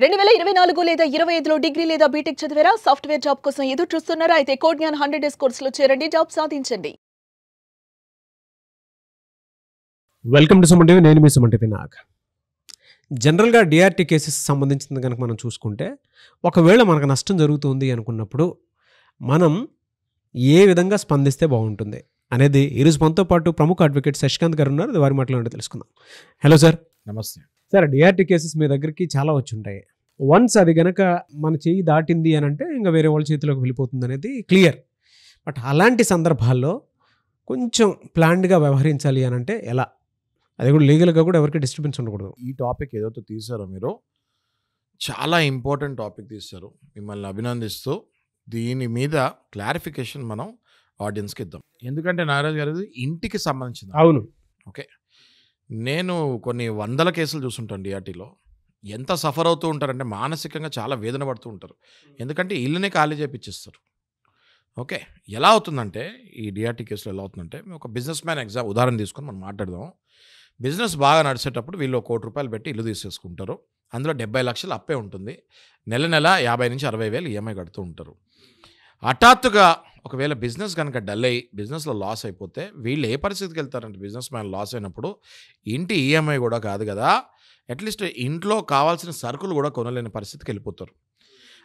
2024 లేదా 25లో డిగ్రీ లేదా బీటెక్ చదివారా? సాఫ్ట్‌వేర్ జాబ్ కోసం ఎదురు చూస్తున్నారా? అయితే కోడ్ జ్ఞాన్ 100 డేస్ కోర్సులో చేరండి, జాబ్ సాధించండి. Welcome to Suman TV. నేను మీ సుమన్ టీవీ నాగ్. జనరల్గా డిఆర్టీ కేసెస్ సంబంధించింది కనుక మనం చూసుకుంటే, ఒకవేళ మనకు నష్టం జరుగుతుంది అనుకున్నప్పుడు మనం ఏ విధంగా స్పందిస్తే బాగుంటుంది అనేది ఈరోజు మనతో పాటు ప్రముఖ అడ్వకేట్ శశికాంత్ గారు ఉన్నారు. వారి మాటలు తెలుసుకుందాం. Hello sir. నమస్తే సార్, డిఆర్టీ కేసెస్ మీ దగ్గరికి చాలా వచ్చి ఉంటాయి. వన్స్ అది గనక మన చేయి దాటింది అని అంటే ఇంకా వేరే వాళ్ళ చేతిలోకి వెళ్ళిపోతుంది అనేది క్లియర్. బట్ అలాంటి సందర్భాల్లో కొంచెం ప్లాన్డ్గా వ్యవహరించాలి అని అంటే ఎలా? అది కూడా లీగల్గా కూడా ఎవరికి డిస్టర్బెన్స్ ఉండకూడదు. ఈ టాపిక్ ఏదైతే తీసారో మీరు చాలా ఇంపార్టెంట్ టాపిక్ తీశారు. మిమ్మల్ని అభినందిస్తూ దీని మీద క్లారిఫికేషన్ మనం ఆడియన్స్కి ఇద్దాం. ఎందుకంటే నాగరాజు గారు ఇది ఇంటికి సంబంధించింది. అవును. ఓకే, నేను కొన్ని వందల కేసులు చూస్తుంటాను డిఆర్టీలో. ఎంత సఫర్ అవుతూ ఉంటారంటే మానసికంగా చాలా వేదన పడుతూ ఉంటారు. ఎందుకంటే ఇల్లునే ఖాళీ చేయించేస్తారు. ఓకే, ఎలా అవుతుందంటే ఈ డిఆర్టీ కేసులో ఎలా అవుతుందంటే, ఒక బిజినెస్ మ్యాన్ ఉదాహరణ తీసుకొని మనం మాట్లాడదాం. బిజినెస్ బాగా నడిచేటప్పుడు వీళ్ళు ₹1,00,00,000 పెట్టి ఇల్లు తీసేసుకుంటారు. అందులో 70 లక్షలు అప్పే ఉంటుంది. నెల 50,000 నుంచి 60,000 ఈఎంఐ కడుతూ ఉంటారు. హఠాత్తుగా ఒకవేళ బిజినెస్ కనుక డల్ అయ్యి బిజినెస్లో లాస్ అయిపోతే వీళ్ళు ఏ పరిస్థితికి వెళ్తారంటే, బిజినెస్ మ్యాన్ లాస్ అయినప్పుడు ఇంటి ఈఎంఐ కూడా కాదు కదా, అట్లీస్ట్ ఇంట్లో కావాల్సిన సరుకులు కూడా కొనలేని పరిస్థితికి వెళ్ళిపోతారు.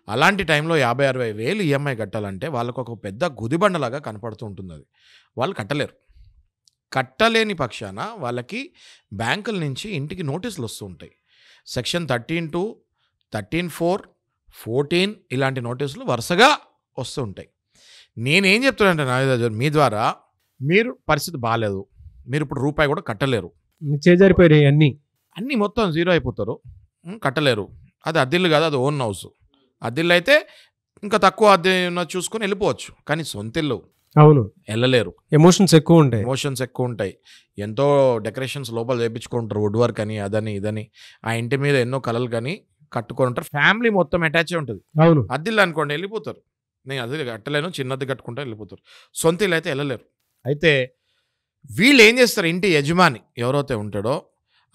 అలాంటి టైంలో 50,000-60,000 ఈఎంఐ కట్టాలంటే వాళ్ళకు ఒక పెద్ద గుదిబండలాగా కనపడుతూ ఉంటుంది. అది వాళ్ళు కట్టలేరు. కట్టలేని పక్షాన వాళ్ళకి బ్యాంకుల నుంచి ఇంటికి నోటీసులు వస్తూ ఉంటాయి. సెక్షన్ 13(2), 13(4), 14 ఇలాంటి నోటీసులు వరుసగా వస్తూ ఉంటాయి. నేనేం చెప్తున్నానంటే నాగరాజు, మీ ద్వారా మీరు పరిస్థితి బాగాలేదు, మీరు ఇప్పుడు రూపాయి కూడా కట్టలేరు, చేజారిపోయినాయి అన్నీ మొత్తం జీరో అయిపోతారు, కట్టలేరు. అది అద్దెల్లు కాదు, అది ఓన్ హౌస్. అద్దెల్లు అయితే ఇంకా తక్కువ అద్దె చూసుకొని వెళ్ళిపోవచ్చు, కానీ సొంతిల్లు అవును వెళ్ళలేరు. ఎమోషన్స్ ఎక్కువ ఉంటాయి. ఎంతో డెకరేషన్స్ లోపల చేయించుకుంటారు, వుడ్ వర్క్ అని అదని ఇదని. ఆ ఇంటి మీద ఎన్నో కలలు కానీ కట్టుకొని ఉంటారు. ఫ్యామిలీ మొత్తం అటాచ్ ఉంటుంది. అవును. అద్దెల్లు అనుకోండి వెళ్ళిపోతారు, నేను అద్దె కట్టలేను, చిన్నది కట్టుకుంటే వెళ్ళిపోతారు. సొంత ఇల్లు అయితే వెళ్ళలేరు. అయితే వీళ్ళు ఏం చేస్తారు, ఇంటి యజమాని ఎవరైతే ఉంటాడో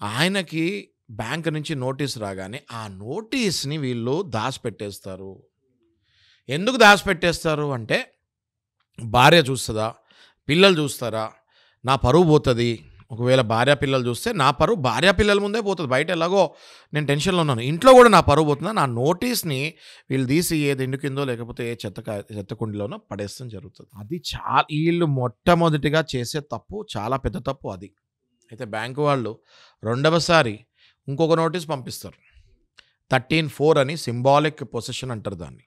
ఆయనకి బ్యాంక్ నుంచి నోటీస్ రాగానే ఆ నోటీస్ని వీళ్ళు దాచిపెట్టేస్తారు. ఎందుకు దాచిపెట్టేస్తారు అంటే, భార్య చూస్తుందా, పిల్లలు చూస్తారా, నా పరువు పోతుంది. ఒకవేళ భార్య పిల్లలు చూస్తే నా పరువు భార్య పిల్లల ముందే పోతుంది. బయట ఎలాగో నేను టెన్షన్లో ఉన్నాను, ఇంట్లో కూడా నా పరువు పోతుందా, నా నోటీస్ని వీళ్ళు తీసి ఏది ఎండు కిందో లేకపోతే ఏ చెత్త కుండీలోనో పడేస్తాం జరుగుతుంది. అది వీళ్ళు మొట్టమొదటిగా చేసే తప్పు, చాలా పెద్ద తప్పు అది. అయితే బ్యాంకు వాళ్ళు రెండవసారి ఇంకొక నోటీస్ పంపిస్తారు. 13(4) అని సింబాలిక్ పొసెషన్ అంటారు దాన్ని.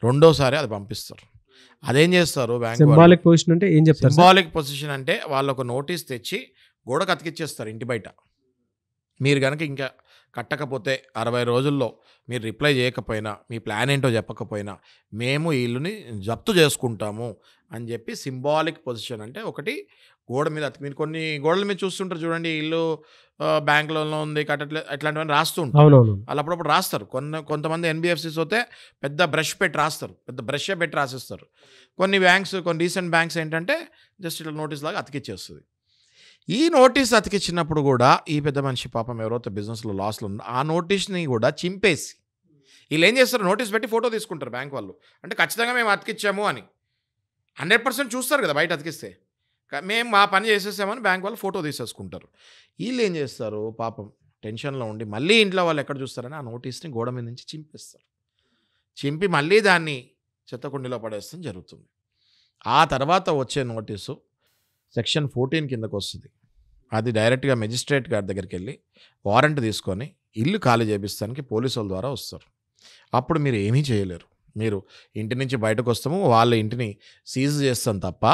రెండోసారి అది పంపిస్తారు. అదేం చేస్తారు బ్యాంక్ సింబాలిక్ పొజిషన్ అంటే ఏం చెప్తారు? సింబాలిక్ పొజిషన్ అంటే వాళ్ళు ఒక నోటీస్ తెచ్చి గోడకు అతికిచ్చేస్తారు ఇంటి బయట. మీరు కనుక ఇంకా కట్టకపోతే 60 రోజుల్లో మీరు రిప్లై చేయకపోయినా, మీ ప్లాన్ ఏంటో చెప్పకపోయినా మేము ఈ ఇల్లుని జప్తు చేసుకుంటాము అని చెప్పి సింబాలిక్ పొజిషన్ అంటే ఒకటి గోడ మీద మీరు కొన్ని గోడల మీద చూస్తుంటారు చూడండి, ఇల్లు బ్యాంకులో ఉంది కట్టట్లేదు అట్లాంటివన్నీ రాస్తూ ఉంటారు. అవునవును. వాళ్ళు అప్పుడప్పుడు రాస్తారు. కొంతమంది ఎన్బిఎఫ్సిస్ అయితే పెద్ద బ్రష్ పెట్టి రాస్తారు, పెద్ద బ్రషే పెట్టి రాసిస్తారు. కొన్ని బ్యాంక్స్, కొన్ని రీసెంట్ బ్యాంక్స్ ఏంటంటే జస్ట్ ఇట్లా నోటీస్ లాగా అతికిచ్చేస్తుంది. ఈ నోటీస్ అతికిచ్చినప్పుడు కూడా ఈ పెద్ద మనిషి పాపం ఎవరైతే బిజినెస్లో లాస్లో ఉందో ఆ నోటీస్ని కూడా చింపేసి వీళ్ళు ఏం చేస్తారు, నోటీస్ పెట్టి ఫోటో తీసుకుంటారు బ్యాంక్ వాళ్ళు. అంటే ఖచ్చితంగా మేము అతికిచ్చాము అని 100% చూస్తారు కదా, బయట అతికిస్తే మేము మా పని చేసేసామని బ్యాంక్ వాళ్ళు ఫోటో తీసేసుకుంటారు. వీళ్ళు ఏం చేస్తారు, పాపం టెన్షన్లో ఉండి మళ్ళీ ఇంట్లో వాళ్ళు ఎక్కడ చూస్తారని ఆ నోటీస్ని గోడ మీద నుంచి చింపేస్తారు. చింపి మళ్ళీ దాన్ని చెత్తకుండీలో పడేస్తాం జరుగుతుంది. ఆ తర్వాత వచ్చే నోటీసు సెక్షన్ 14 కిందకు వస్తుంది. అది డైరెక్ట్గా మెజిస్ట్రేట్ గారి దగ్గరికి వెళ్ళి వారెంట్ తీసుకొని ఇల్లు ఖాళీ చేపిస్తానికి పోలీసుల ద్వారా వస్తారు. అప్పుడు మీరు ఏమీ చేయలేరు. మీరు ఇంటి నుంచి బయటకు వస్తాము, వాళ్ళ ఇంటిని సీజ్ చేస్తాం తప్ప.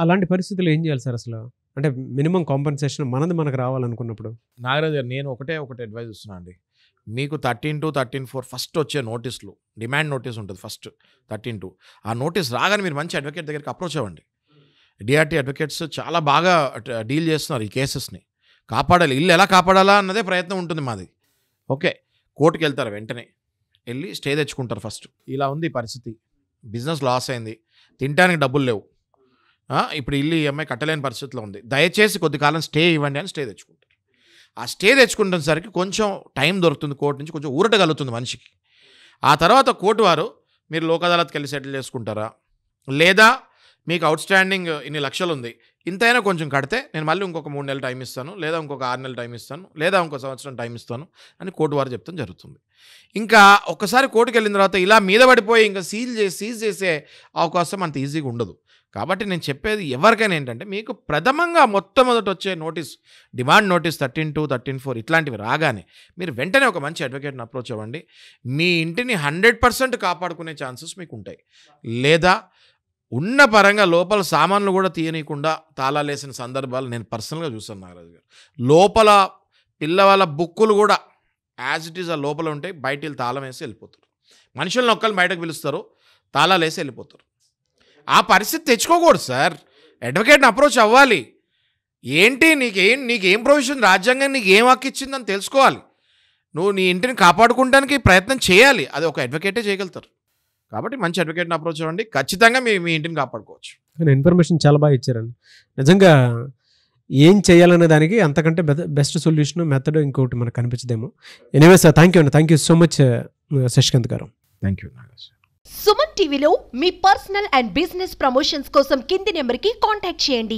అలాంటి పరిస్థితులు ఏం చేయాలి సార్ అసలు? అంటే మినిమం కాంపెన్సేషన్ మనకు రావాలనుకున్నప్పుడు. నాగరాజు గారు, నేను ఒకటి అడ్వైజ్ ఇస్తున్నా అండి. మీకు 13(2), 13(4) ఫస్ట్ వచ్చే నోటీసులు, డిమాండ్ నోటీస్ ఉంటుంది ఫస్ట్ 13(2). ఆ నోటీస్ రాగానే మీరు మంచి అడ్వకేట్ దగ్గరికి అప్రోచ్ అవ్వండి. డిఆర్టీ అడ్వకేట్స్ చాలా బాగా డీల్ చేస్తున్నారు ఈ కేసెస్ని. కాపాడాలి, ఇల్లు ఎలా కాపాడాలా అన్నదే ప్రయత్నం ఉంటుంది మాది. ఓకే, కోర్టుకి వెళ్తారు, వెంటనే వెళ్ళి స్టే తెచ్చుకుంటారు. ఫస్ట్ ఇలా ఉంది పరిస్థితి, బిజినెస్ లాస్ అయింది, తినడానికి డబ్బులు లేవు, ఇప్పుడు ఇల్లు ఈఎంఐ కట్టలేని పరిస్థితిలో ఉంది, దయచేసి కొద్ది కాలం స్టే ఇవ్వండి అని స్టే తెచ్చుకుంటారు. ఆ స్టే తెచ్చుకుంటున్నసరికి కొంచెం టైం దొరుకుతుంది, కోర్టు నుంచి కొంచెం ఊరట కలుగుతుంది మనిషికి. ఆ తర్వాత కోర్టు వారు మీరు లోక్ అదాలత్కి వెళ్ళి సెటిల్ చేసుకుంటారా, లేదా మీకు అవుట్ స్టాండింగ్ ఇన్ని లక్షలు ఉంది, ఇంతైనా కొంచెం కడితే నేను మళ్ళీ ఇంకొక 3 నెలలు టైం ఇస్తాను, లేదా ఇంకొక 6 నెలలు టైం ఇస్తాను, లేదా ఇంకో సంవత్సరం టైం ఇస్తాను అని కోర్టు వారు చెప్తాం జరుగుతుంది. ఇంకా ఒక్కసారి కోర్టుకు వెళ్ళిన తర్వాత ఇలా మీద పడిపోయి ఇంకా సీజ్ చేసే అవకాశం అంత ఈజీగా ఉండదు. కాబట్టి నేను చెప్పేది ఎవరికైనా ఏంటంటే, మీకు ప్రథమంగా మొట్టమొదట వచ్చే నోటీస్, డిమాండ్ నోటీస్ 13(2), 13(4) ఇట్లాంటివి రాగానే మీరు వెంటనే ఒక మంచి అడ్వకేట్ని అప్రోచ్ అవ్వండి. మీ ఇంటిని 100% కాపాడుకునే ఛాన్సెస్ మీకు ఉంటాయి. లేదా ఉన్న పరంగా లోపల సామాన్లు కూడా తీయనీయకుండా తాళాలు వేసిన సందర్భాలు నేను పర్సనల్గా చూసాను నాగరాజు గారు. లోపల పిల్లవాళ్ళ బుక్కులు కూడా యాజ్ ఇట్ ఈజ్ ఆ లోపల ఉంటాయి, బయట తాళం వేసి వెళ్ళిపోతారు. మనుషులను ఒక్కరు బయటకు పిలుస్తారు, తాళాలు వేసి వెళ్ళిపోతారు. ఆ పరిస్థితి తెచ్చుకోకూడదు సార్. అడ్వకేట్ని అప్రోచ్ అవ్వాలి. ఏంటి నీకేం ప్రొవిజన్, రాజ్యాంగం నీకు ఏం హక్కు ఇచ్చిందని తెలుసుకోవాలి. నువ్వు నీ ఇంటిని కాపాడుకోవడానికి ప్రయత్నం చేయాలి. అది ఒక అడ్వకేటే చేయగలుగుతారు. కాబట్టి మంచి అడ్వకేట్ని అప్రోచ్ అవ్వండి, ఖచ్చితంగా మీ ఇంటిని కాపాడుకోవచ్చు. కానీ ఇన్ఫర్మేషన్ చాలా బాగా ఇచ్చారండి. నిజంగా ఏం చేయాలనే దానికి అంతకంటే బెస్ట్ సొల్యూషన్ మెథడ్ ఇంకోటి మనకు కనిపించదేమో. ఎనీవే సార్, థ్యాంక్ యూ అండి. Thank you so much Shashikanth garu. Thank you Nagaraj. Suman టీవీలో మీ పర్సనల్ అండ్ బిజినెస్ ప్రమోషన్స్ కోసం కింది నెంబర్కి కాంటాక్ట్ చేయండి.